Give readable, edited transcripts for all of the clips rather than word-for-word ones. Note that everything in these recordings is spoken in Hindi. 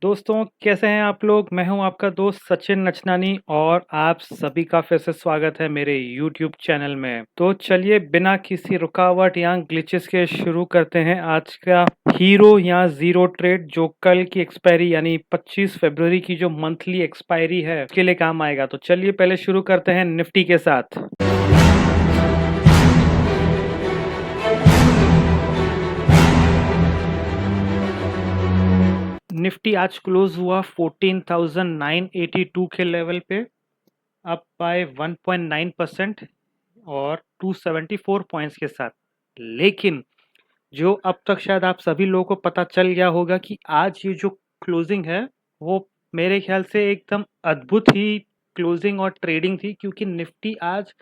दोस्तों कैसे हैं आप लोग। मैं हूं आपका दोस्त सचिन नचनानी और आप सभी का फिर से स्वागत है मेरे YouTube चैनल में। तो चलिए बिना किसी रुकावट या ग्लिचेस के शुरू करते हैं आज का हीरो या जीरो ट्रेड, जो कल की एक्सपायरी यानी 25 फरवरी की जो मंथली एक्सपायरी है उसके लिए काम आएगा। तो चलिए पहले शुरू करते हैं निफ्टी के साथ। निफ्टी आज क्लोज हुआ 14,982 के लेवल पे, अप बाय 1.9% और 274 पॉइंट्स के साथ। लेकिन जो अब तक शायद आप सभी लोगों को पता चल गया होगा कि आज ये जो क्लोजिंग है वो मेरे ख्याल से एकदम अद्भुत ही क्लोजिंग और ट्रेडिंग थी, क्योंकि निफ्टी आज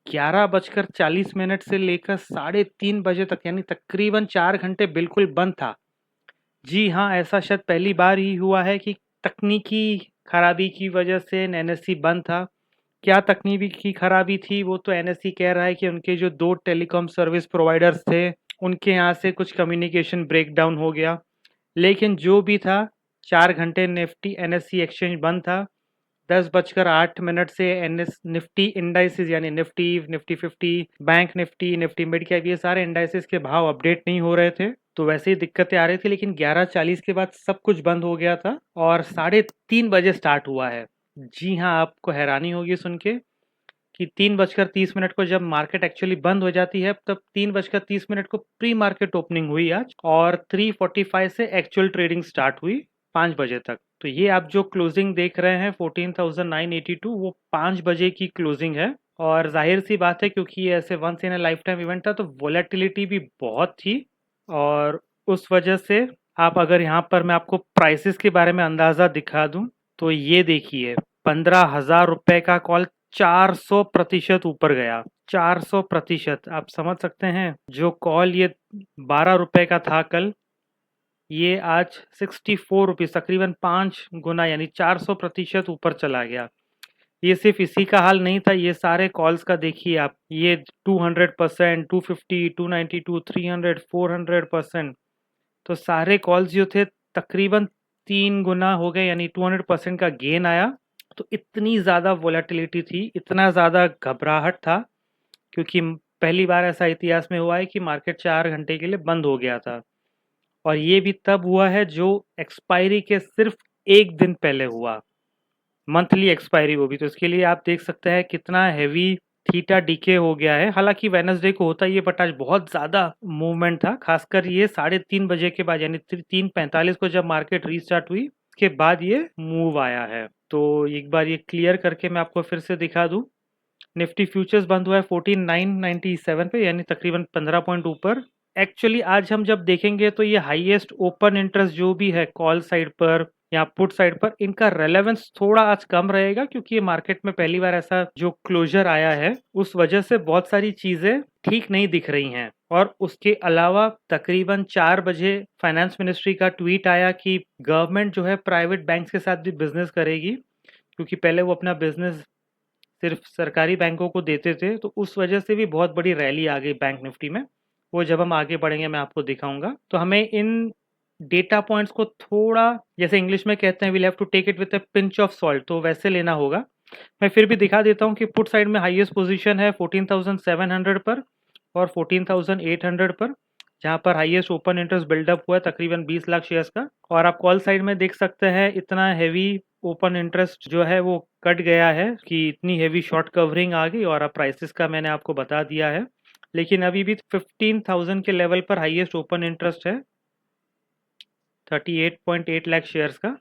11:40 से लेकर 3:30 बजे तक यानी तकरीबन 4 घंटे बिल्कुल बंद था। जी हाँ, ऐसा शायद पहली बार ही हुआ है कि तकनीकी खराबी की वजह से एनएससी बंद था। क्या तकनीकी खराबी थी वो तो एनएससी कह रहा है कि उनके जो 2 टेलीकॉम सर्विस प्रोवाइडर्स थे उनके यहाँ से कुछ कम्युनिकेशन ब्रेकडाउन हो गया। लेकिन जो भी था 4 घंटे निफ्टी एनएससी एक्सचेंज बंद था। 10:08 से एनएस निफ्टी इंडाइसिस यानी Nifty Nifty 50 bank Nifty Nifty mid cap ये सारे इंडाइसिस के भाव अपडेट नहीं हो रहे थे, तो वैसे ही दिक्कतें आ रही थी। लेकिन 11:40 के बाद सब कुछ बंद हो गया था और 3:30 बजे स्टार्ट हुआ है। जी हाँ, आपको हैरानी होगी सुन के कि 3:30 को जब मार्केट एक्चुअली बंद हो जाती है तब 3:30 को प्री मार्केट ओपनिंग हुई आज और 3:45 से एक्चुअल ट्रेडिंग स्टार्ट हुई 5 बजे तक। तो ये आप जो क्लोजिंग देख रहे हैं 14,982 वो 5 बजे की क्लोजिंग है। और जाहिर सी बात है क्योंकि ये ऐसे once in a lifetime event था तो वोलेटिलिटी भी बहुत थी और उस वजह से आप अगर यहाँ पर मैं आपको प्राइसेस के बारे में अंदाज़ा दिखा दूं तो ये देखिए 15,000 रुपए का कॉल 400% ऊपर गया। 400% आप समझ सकते हैं। जो कॉल ये 12 रुपए का था कल, ये आज 64 रुपीज तकरीबन 5 गुना यानी 400% ऊपर चला गया। ये सिर्फ इसी का हाल नहीं था, ये सारे कॉल्स का देखिए आप, ये 200%, 250, 292, 300, 400%। तो सारे कॉल्स जो थे तकरीबन 3 गुना हो गए यानी 200% का गेन आया। तो इतनी ज़्यादा वोलेटिलिटी थी, इतना ज़्यादा घबराहट था, क्योंकि पहली बार ऐसा इतिहास में हुआ है कि मार्केट 4 घंटे के लिए बंद हो गया था। और ये भी तब हुआ है जो एक्सपायरी के सिर्फ एक दिन पहले हुआ, मंथली एक्सपायरी वो भी। तो इसके लिए आप देख सकते हैं कितना हैवी थीटा डीके हो गया है। हालांकि वेनसडे को होता ही है बट आज बहुत ज़्यादा मूवमेंट था, खासकर ये 3:30 बजे के बाद यानी 3:45 को जब मार्केट रीस्टार्ट हुई उसके बाद ये मूव आया है। तो एक बार ये क्लियर करके मैं आपको फिर से दिखा दूं। निफ्टी फ्यूचर्स बंद हुआ है 14,997 पे यानी तकरीबन 15 पॉइंट ऊपर। एक्चुअली आज हम जब देखेंगे तो ये हाईएस्ट ओपन इंटरेस्ट जो भी है कॉल साइड पर या पुट साइड पर, इनका रेलेवेंस थोड़ा आज कम रहेगा, क्योंकि ये मार्केट में पहली बार ऐसा जो क्लोजर आया है उस वजह से बहुत सारी चीजें ठीक नहीं दिख रही हैं। और उसके अलावा तकरीबन 4 बजे फाइनेंस मिनिस्ट्री का ट्वीट आया कि गवर्नमेंट जो है प्राइवेट बैंक्स के साथ भी बिजनेस करेगी, क्योंकि पहले वो अपना बिजनेस सिर्फ सरकारी बैंकों को देते थे। तो उस वजह से भी बहुत बड़ी रैली आ गई बैंक निफ्टी में। वो जब हम आगे बढ़ेंगे मैं आपको दिखाऊंगा। तो हमें इन डेटा पॉइंट्स को थोड़ा, जैसे इंग्लिश में कहते हैं, we'll have to take it with a pinch of salt, तो वैसे लेना होगा। मैं फिर भी दिखा देता हूँ कि पुट साइड में हाईएस्ट पोजीशन है 14,700 पर और 14,800 पर, जहाँ पर हाईएस्ट ओपन इंटरेस्ट बिल्डअप हुआ है तकरीबन 20 लाख शेयर्स का। और आप कॉल साइड में देख सकते हैं इतना हैवी ओपन इंटरेस्ट जो है वो कट गया है कि इतनी हैवी शॉर्ट कवरिंग आ गई। और अब प्राइसेस का मैंने आपको बता दिया है, लेकिन अभी भी 15,000 के लेवल पर हाईएस्ट ओपन इंटरेस्ट है 38.8 लाख शेयर्स का,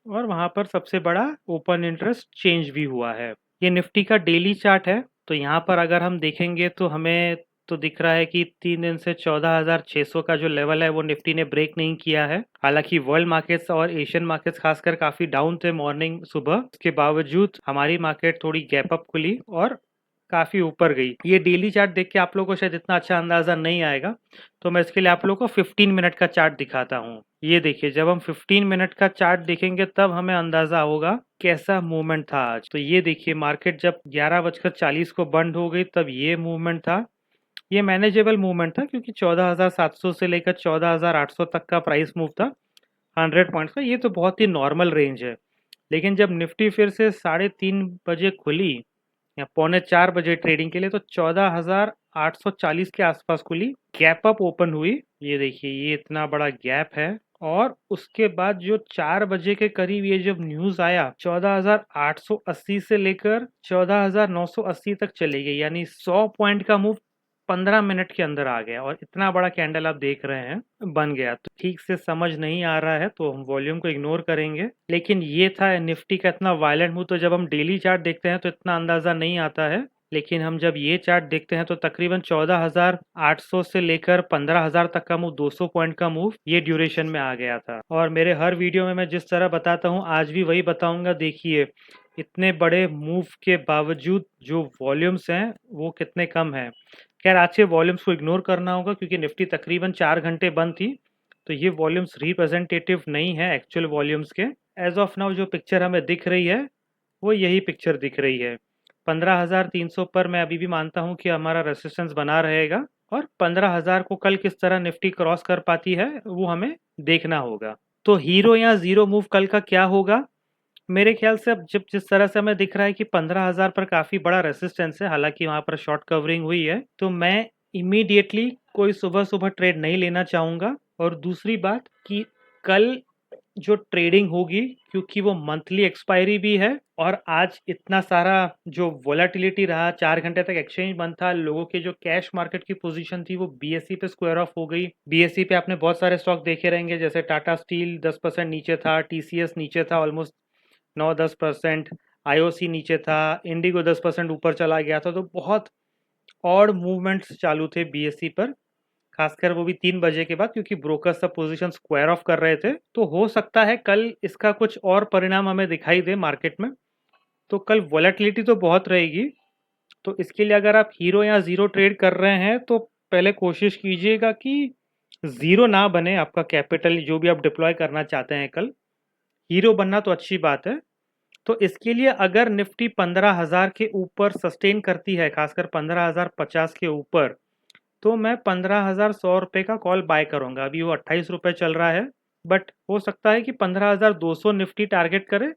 और वहां पर सबसे बड़ा ओपन इंटरेस्ट चेंज भी हुआ है। ये निफ्टी का डेली चार्ट है। तो यहाँ पर अगर हम देखेंगे तो हमें तो दिख रहा है कि 3 दिन से 14,600 का जो लेवल है वो निफ्टी ने ब्रेक नहीं किया है। हालांकि वर्ल्ड मार्केट्स और एशियन मार्केट्स खासकर काफी डाउन थे मॉर्निंग सुबह, उसके बावजूद हमारी मार्केट थोड़ी गैप अप खुली और काफी ऊपर गई। ये डेली चार्ट देख के आप लोगों को शायद इतना अच्छा अंदाजा नहीं आएगा, तो मैं इसके लिए आप लोगों को 15 मिनट का चार्ट दिखाता हूँ। ये देखिए, जब हम 15 मिनट का चार्ट देखेंगे तब हमें अंदाजा होगा कैसा मूवमेंट था आज। तो ये देखिए, मार्केट जब 11:40 को बंद हो गई तब ये मूवमेंट था। ये मैनेजेबल मूवमेंट था क्योंकि 14,700 से लेकर 14,800 तक का प्राइस मूव था। 100 पॉइंट्स का, ये तो बहुत ही नॉर्मल रेंज है। लेकिन जब निफ्टी फिर से 3:30 बजे खुली या पौने 4 बजे ट्रेडिंग के लिए, तो 14,840 के आसपास खुली, गैप अप ओपन हुई। ये देखिए, ये इतना बड़ा गैप है। और उसके बाद जो 4 बजे के करीब ये जब न्यूज आया, 14,880 से लेकर 14,980 तक चली गई, यानी 100 पॉइंट का मूव 15 मिनट के अंदर आ गया। और इतना बड़ा कैंडल आप देख रहे हैं बन गया, तो ठीक से समझ नहीं आ रहा है, तो हम वॉल्यूम को इग्नोर करेंगे। लेकिन ये था निफ्टी का इतना वायलेंट मूव। तो जब हम डेली चार्ट देखते हैं तो इतना अंदाजा नहीं आता है, लेकिन हम जब ये चार्ट देखते हैं तो तकरीबन 14,800 से लेकर 15,000 तक का मूव, 200 पॉइंट का मूव ये ड्यूरेशन में आ गया था। और मेरे हर वीडियो में मैं जिस तरह बताता हूँ, आज भी वही बताऊंगा। देखिए, इतने बड़े मूव के बावजूद जो वॉल्यूम्स हैं वो कितने कम हैं। खैर, आज के वॉल्यूम्स को इग्नोर करना होगा क्योंकि निफ्टी तकरीबन 4 घंटे बंद थी, तो ये वॉल्यूम्स रिप्रेजेंटेटिव नहीं है एक्चुअल वॉल्यूम्स के। एज ऑफ नाउ जो पिक्चर हमें दिख रही है वो यही पिक्चर दिख रही है। 15,300 पर मैं अभी भी मानता हूँ कि हमारा रेसिस्टेंस बना रहेगा, और 15,000 को कल किस तरह निफ्टी क्रॉस कर पाती है वो हमें देखना होगा। तो हीरो या जीरो मूव कल का क्या होगा? मेरे ख्याल से अब जब जिस तरह से हमें दिख रहा है कि 15,000 पर काफ़ी बड़ा रेसिस्टेंस है, हालांकि वहाँ पर शॉर्ट कवरिंग हुई है, तो मैं इमीडिएटली कोई सुबह सुबह ट्रेड नहीं लेना चाहूँगा। और दूसरी बात कि कल जो ट्रेडिंग होगी, क्योंकि वो मंथली एक्सपायरी भी है, और आज इतना सारा जो वोलेटिलिटी रहा, 4 घंटे तक एक्सचेंज बंद था, लोगों के जो कैश मार्केट की पोजीशन थी वो बीएसई पे स्क्वायर ऑफ हो गई। बीएसई पे आपने बहुत सारे स्टॉक देखे रहेंगे, जैसे टाटा स्टील 10% नीचे था, टीसीएस नीचे था ऑलमोस्ट 9-10%, आईओसी नीचे था, इंडिगो 10% ऊपर चला गया था। तो बहुत ऑड मूवमेंट्स चालू थे बीएसई पर, खासकर वो भी 3 बजे के बाद, क्योंकि ब्रोकर सब पोजीशन स्क्वायर ऑफ कर रहे थे। तो हो सकता है कल इसका कुछ और परिणाम हमें दिखाई दे मार्केट में। तो कल वॉलेटिलिटी तो बहुत रहेगी। तो इसके लिए अगर आप हीरो या ज़ीरो ट्रेड कर रहे हैं तो पहले कोशिश कीजिएगा कि ज़ीरो ना बने आपका कैपिटल, जो भी आप डिप्लॉय करना चाहते हैं कल। हीरो बनना तो अच्छी बात है। तो इसके लिए अगर निफ्टी 15,000 के ऊपर सस्टेन करती है, खासकर 15,050 के ऊपर, तो मैं 15,100 रुपये का कॉल बाय करूंगा। अभी वो 28 रुपये चल रहा है, बट हो सकता है कि 15,200 निफ्टी टारगेट करे,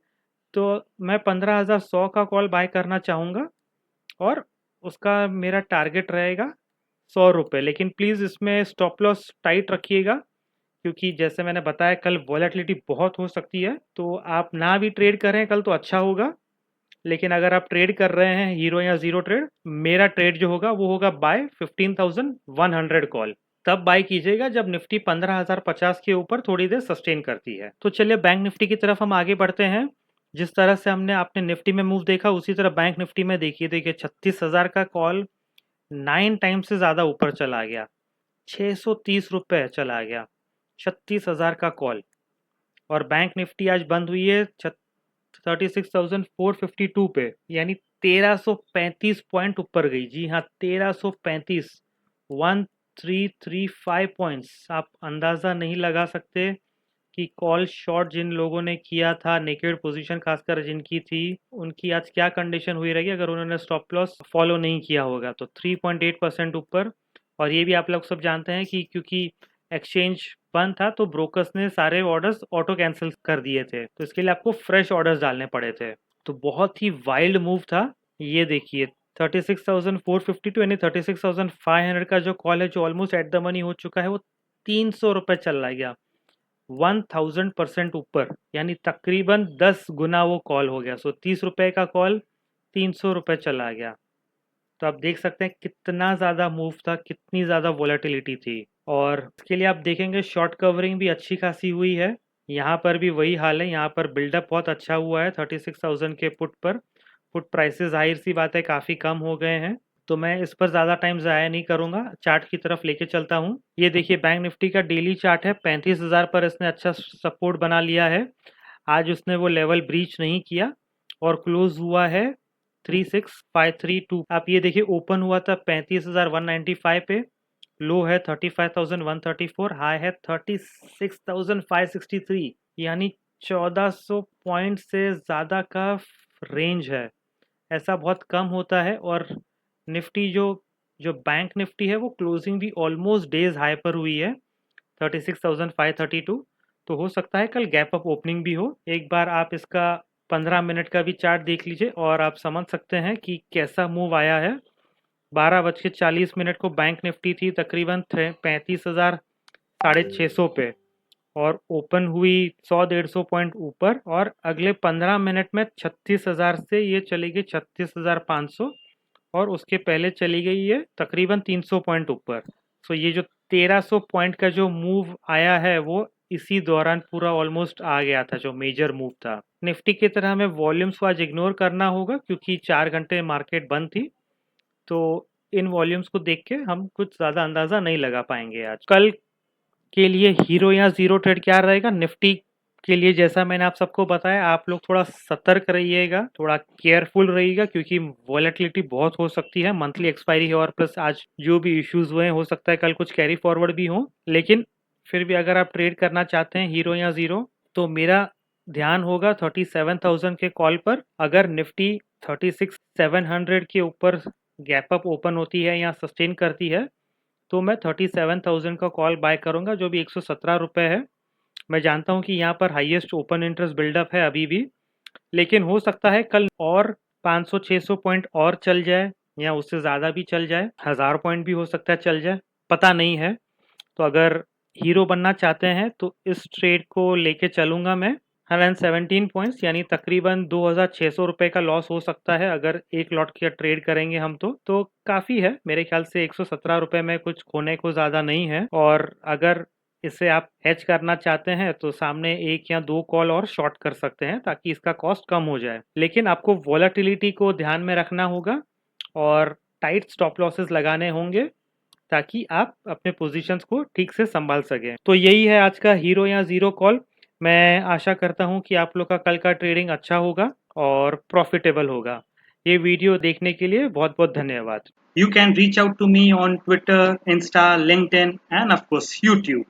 तो मैं 15,100 का कॉल बाय करना चाहूँगा। और उसका मेरा टारगेट रहेगा 100 रुपये। लेकिन प्लीज़ इसमें स्टॉप लॉस टाइट रखिएगा, क्योंकि जैसे मैंने बताया कल वॉलेटिलिटी बहुत हो सकती है। तो आप ना भी ट्रेड करें कल तो अच्छा होगा। लेकिन अगर आप ट्रेड कर रहे हैं हीरो या जीरो ट्रेड, मेरा ट्रेड जो होगा वो होगा बाय 15,100 कॉल। तब बाय कीजिएगा जब निफ्टी 15,050 के ऊपर थोड़ी देर सस्टेन करती है। तो चलिए बैंक निफ्टी की तरफ हम आगे बढ़ते हैं। जिस तरह से हमने आपने निफ्टी में मूव देखा, उसी तरह बैंक निफ्टी में देखिए। देखिए 36,000 का कॉल 9 टाइम से ज़्यादा ऊपर चला गया, 630 रुपये चला गया, 36,000 का कॉल। और बैंक निफ्टी आज बंद हुई है 36,452 पे, यानी 1335 पॉइंट ऊपर गई। जी हाँ, 1335, 1335 पॉइंट्स। आप अंदाज़ा नहीं लगा सकते कि कॉल शॉर्ट जिन लोगों ने किया था, नेकेड पोजीशन खासकर जिनकी थी, उनकी आज क्या कंडीशन हुई रहेगी अगर उन्होंने स्टॉप लॉस फॉलो नहीं किया होगा। तो 3.8% ऊपर। और ये भी आप लोग सब जानते हैं कि क्योंकि एक्सचेंज बंद था तो ब्रोकर्स ने सारे ऑर्डर्स ऑटो कैंसिल कर दिए थे, तो इसके लिए आपको फ्रेश ऑर्डर्स डालने पड़े थे। तो बहुत ही वाइल्ड मूव था। ये देखिए 36,452 यानी 36,500 का जो कॉल है, जो ऑलमोस्ट एट द मनी हो चुका है, वो 300 रुपये चला गया, 1000% ऊपर, यानी तकरीबन 10 गुना वो कॉल हो गया। सो 30 रुपये का कॉल 300 रुपये चला गया। तो आप देख सकते हैं कितना ज़्यादा मूव था, कितनी ज़्यादा वोलेटिलिटी थी। और इसके लिए आप देखेंगे शॉर्ट कवरिंग भी अच्छी खासी हुई है। यहाँ पर भी वही हाल है, यहाँ पर बिल्डअप बहुत अच्छा हुआ है 36,000 के पुट पर। पुट प्राइसेस जाहिर सी बात है काफ़ी कम हो गए हैं। तो मैं इस पर ज़्यादा टाइम ज़ाया नहीं करूँगा, चार्ट की तरफ लेके चलता हूँ। ये देखिए बैंक निफ्टी का डेली चार्ट है, 35,000 पर इसने अच्छा सपोर्ट बना लिया है। आज उसने वो लेवल ब्रीच नहीं किया और क्लोज हुआ है 36,532। आप ये देखिए, ओपन हुआ था 35,195 पे, लो है 35,134, हाई है 36,563, यानी 1400 पॉइंट से ज़्यादा का रेंज है। ऐसा बहुत कम होता है। और निफ्टी जो जो बैंक निफ्टी है वो क्लोजिंग भी ऑलमोस्ट डेज हाई पर हुई है, 36,532। तो हो सकता है कल गैप अप ओपनिंग भी हो। एक बार आप इसका 15 मिनट का भी चार्ट देख लीजिए और आप समझ सकते हैं कि कैसा मूव आया है। 12:40 को बैंक निफ्टी थी तकरीबन 35,000 साढ़े 600 पे और ओपन हुई 100-150 पॉइंट ऊपर और अगले 15 मिनट में 36,000 से ये चली गई 36,500 और उसके पहले चली गई ये तकरीबन 300 पॉइंट ऊपर। सो ये जो 1300 पॉइंट का जो मूव आया है वो इसी दौरान पूरा ऑलमोस्ट आ गया था, जो मेजर मूव था। निफ्टी की तरह हमें वॉल्यूम्स को आज इग्नोर करना होगा क्योंकि 4 घंटे मार्केट बंद थी, तो इन वॉल्यूम्स को देख के हम कुछ ज़्यादा अंदाज़ा नहीं लगा पाएंगे। आज कल के लिए हीरो या जीरो ट्रेड क्या रहेगा निफ्टी के लिए, जैसा मैंने आप सबको बताया, आप लोग थोड़ा सतर्क रहिएगा, थोड़ा केयरफुल रहिएगा क्योंकि वॉलेटिलिटी बहुत हो सकती है। मंथली एक्सपायरी है और प्लस आज जो भी इश्यूज हुए हैं हो सकता है कल कुछ कैरी फॉरवर्ड भी हो, लेकिन फिर भी अगर आप ट्रेड करना चाहते हैं हीरो या जीरो तो मेरा ध्यान होगा 37,000 के कॉल पर। अगर निफ्टी 36,700 के ऊपर गैप अप ओपन होती है या सस्टेन करती है तो मैं 37,000 का कॉल बाय करूंगा, जो भी 117 रुपये है। मैं जानता हूं कि यहाँ पर हाईएस्ट ओपन इंटरेस्ट बिल्डअप है अभी भी, लेकिन हो सकता है कल और 500-600 पॉइंट और चल जाए या उससे ज़्यादा भी चल जाए, 1000 पॉइंट भी हो सकता है चल जाए, पता नहीं है। तो अगर हीरो बनना चाहते हैं तो इस ट्रेड को लेके चलूंगा मैं। 117 पॉइंट्स यानी तकरीबन 2,600 रुपये का लॉस हो सकता है अगर एक लॉट का ट्रेड करेंगे हम तो काफ़ी है मेरे ख्याल से। 117 रुपये में कुछ खोने को ज़्यादा नहीं है और अगर इसे आप हेज करना चाहते हैं तो सामने एक या दो कॉल और शॉर्ट कर सकते हैं ताकि इसका कॉस्ट कम हो जाए, लेकिन आपको वॉलेटिलिटी को ध्यान में रखना होगा और टाइट स्टॉप लॉसेस लगाने होंगे ताकि आप अपने पोजीशंस को ठीक से संभाल सकें। तो यही है आज का हीरो या जीरो कॉल। मैं आशा करता हूं कि आप लोग का कल का ट्रेडिंग अच्छा होगा और प्रॉफिटेबल होगा। ये वीडियो देखने के लिए बहुत बहुत धन्यवाद। You can reach out to me on Twitter, Insta, LinkedIn, and of course YouTube.